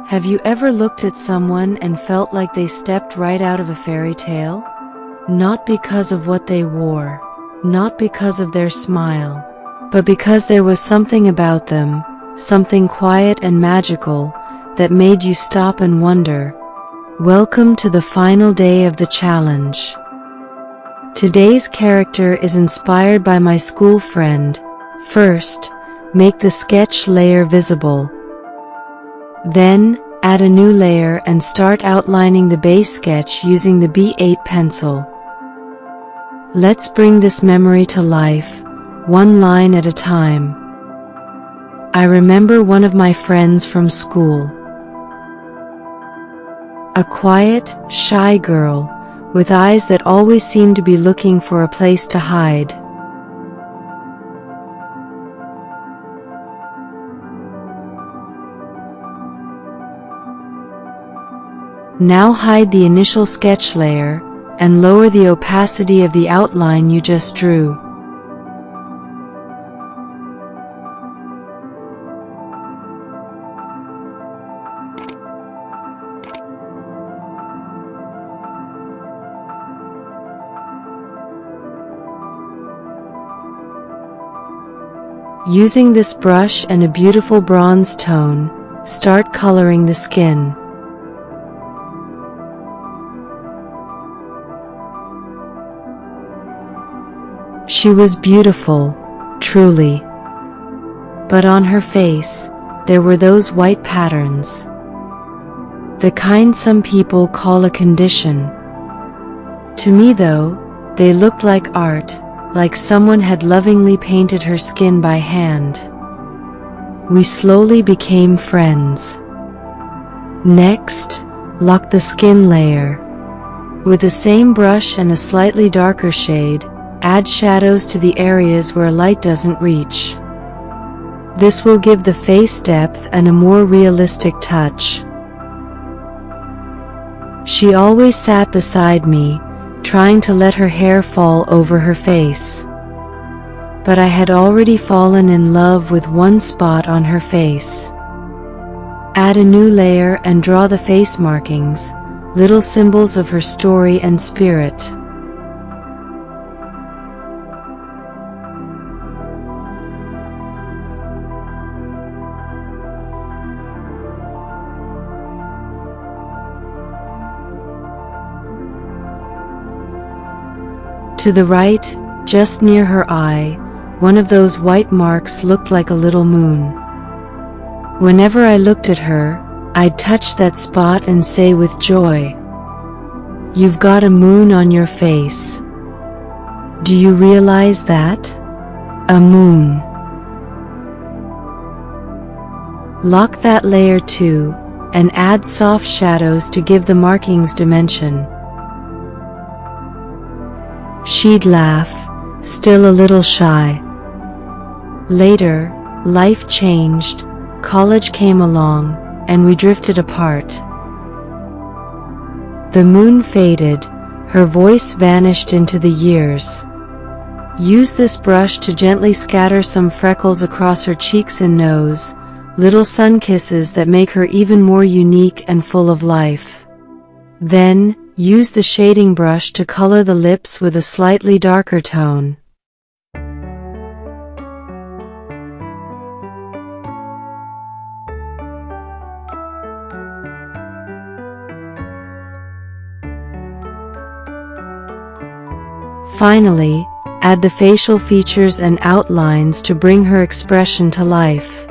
Have you ever looked at someone and felt like they stepped right out of a fairy tale? Not because of what they wore, not because of their smile, but because there was something about them, something quiet and magical, that made you stop and wonder. Welcome to the final day of the challenge. Today's character is inspired by my school friend. First, make the sketch layer visible. Then, add a new layer and start outlining the base sketch using the B8 pencil. Let's bring this memory to life, one line at a time. I remember one of my friends from school. A quiet, shy girl, with eyes that always seemed to be looking for a place to hide. Now hide the initial sketch layer, and lower the opacity of the outline you just drew. Using this brush and a beautiful bronze tone, start coloring the skin. She was beautiful, truly. But on her face, there were those white patterns. The kind some people call a condition. To me though, they looked like art, like someone had lovingly painted her skin by hand. We slowly became friends. Next, lock the skin layer. With the same brush and a slightly darker shade, add shadows to the areas where light doesn't reach. This will give the face depth and a more realistic touch. She always sat beside me, trying to let her hair fall over her face. But I had already fallen in love with one spot on her face. Add a new layer and draw the face markings, little symbols of her story and spirit. To the right, just near her eye, one of those white marks looked like a little moon. Whenever I looked at her, I'd touch that spot and say with joy, "You've got a moon on your face. Do you realize that? A moon." Lock that layer too, and add soft shadows to give the markings dimension. She'd laugh, still a little shy. Later, life changed, college came along, and we drifted apart. The moon faded, her voice vanished into the years. Use this brush to gently scatter some freckles across her cheeks and nose, little sun kisses that make her even more unique and full of life. Then, use the shading brush to color the lips with a slightly darker tone. Finally, add the facial features and outlines to bring her expression to life.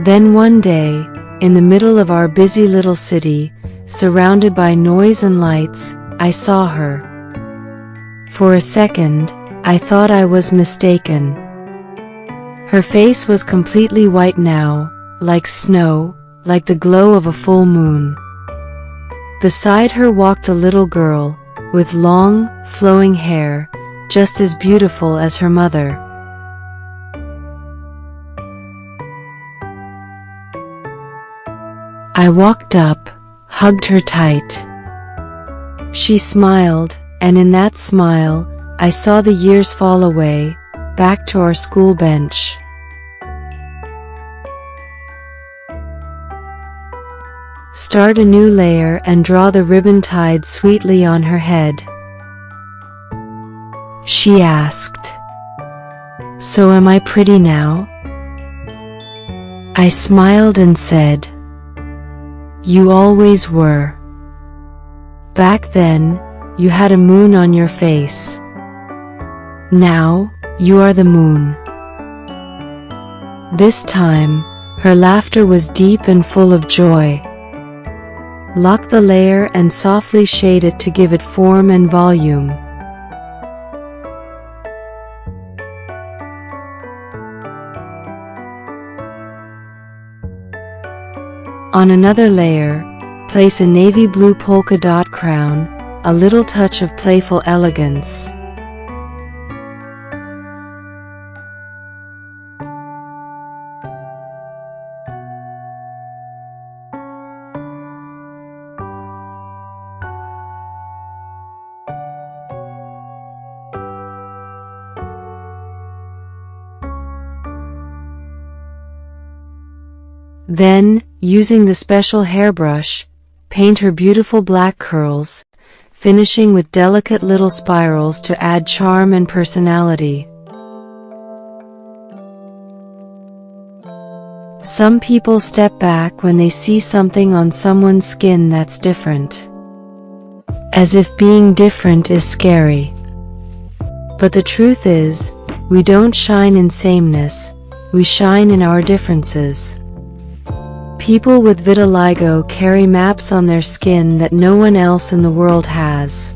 Then one day, in the middle of our busy little city, surrounded by noise and lights, I saw her. For a second, I thought I was mistaken. Her face was completely white now, like snow, like the glow of a full moon. Beside her walked a little girl, with long, flowing hair, just as beautiful as her mother. I walked up, hugged her tight. She smiled, and in that smile, I saw the years fall away, back to our school bench. Start a new layer and draw the ribbon tied sweetly on her head. She asked, "So am I pretty now?" I smiled and said, "You always were. Back then, you had a moon on your face. Now, you are the moon." This time, her laughter was deep and full of joy. Lock the layer and softly shade it to give it form and volume. On another layer, place a navy blue polka dot crown, a little touch of playful elegance. Then, using the special hairbrush, paint her beautiful black curls, finishing with delicate little spirals to add charm and personality. Some people step back when they see something on someone's skin that's different, as if being different is scary. But the truth is, we don't shine in sameness, we shine in our differences. People with vitiligo carry maps on their skin that no one else in the world has.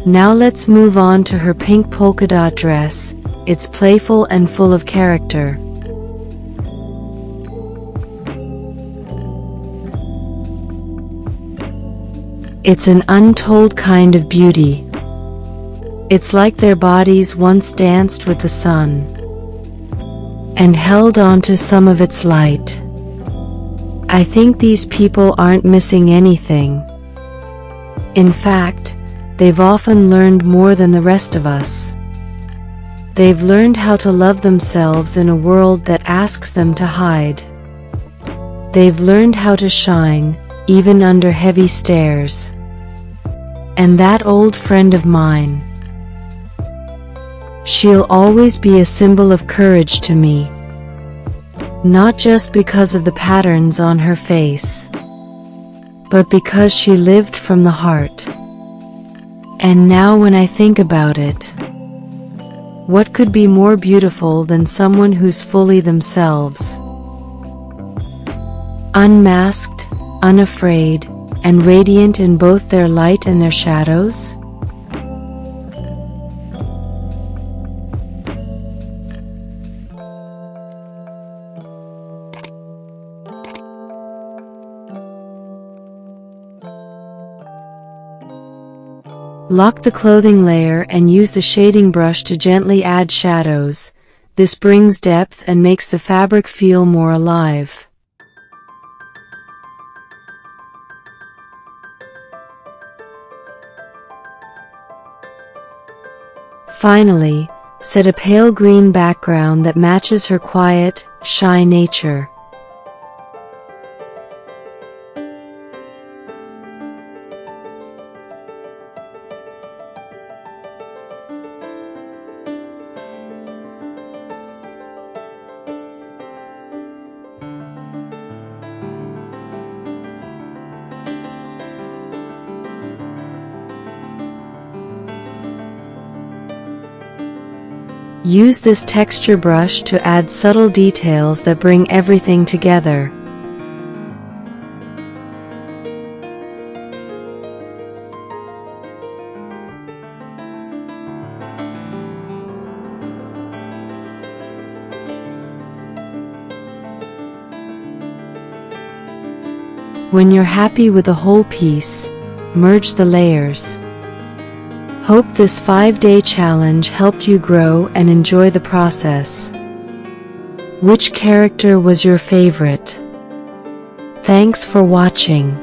Now let's move on to her pink polka dot dress. It's playful and full of character. It's an untold kind of beauty. It's like their bodies once danced with the sun and held on to some of its light. I think these people aren't missing anything. In fact, they've often learned more than the rest of us. They've learned how to love themselves in a world that asks them to hide. They've learned how to shine, even under heavy stares. And that old friend of mine, she'll always be a symbol of courage to me. Not just because of the patterns on her face, but because she lived from the heart. And now when I think about it, what could be more beautiful than someone who's fully themselves? Unmasked, unafraid, and radiant in both their light and their shadows? Lock the clothing layer and use the shading brush to gently add shadows. This brings depth and makes the fabric feel more alive. Finally, set a pale green background that matches her quiet, shy nature. Use this texture brush to add subtle details that bring everything together. When you're happy with a whole piece, merge the layers. Hope this 5-day challenge helped you grow and enjoy the process. Which character was your favorite? Thanks for watching.